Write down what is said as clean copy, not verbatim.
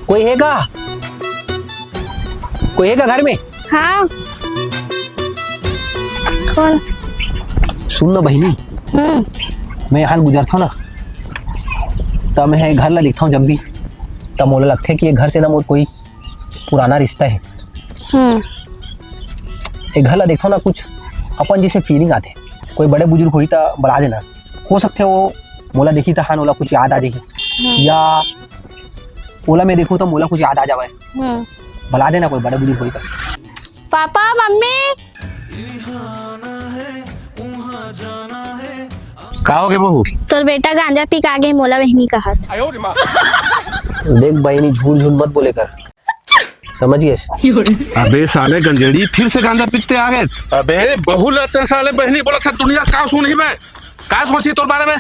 कोई है का घर में? हाँ कौन? सुन ना बहनी, मैं यहाँ गुजरता हूँ ना, तब मैं घर ला दिखता हूँ जब भी, तब मोला लगता है कि ये घर से ना मोर कोई पुराना रिश्ता है। एक घर ला देखता हूँ ना, कुछ अपन जैसे फीलिंग आते, कोई बड़े बुजुर्ग हुई तो बढ़ा देना, हो सकते वो मोला देखी तो हाँ ओला कुछ याद आ जाएगी, या ओला मैं देखूँ तो मोला कुछ याद आ जावे, बुला देना कोई बड़े बुजुर्ग हुई तो। पापा मम्मी का हो गए बहू? तोर बेटा गांजा पी के आ गए, मोला बहनी कहा। देख बहनी, झूठ झूठ मत बोले कर, समझिए? अबे साले गंजेड़ी फिर से गांजा पीते आ गए। अबे बहू लेते साले बहनी बोला था, दुनिया का सुनी मैं, का सोची तोर बारे में?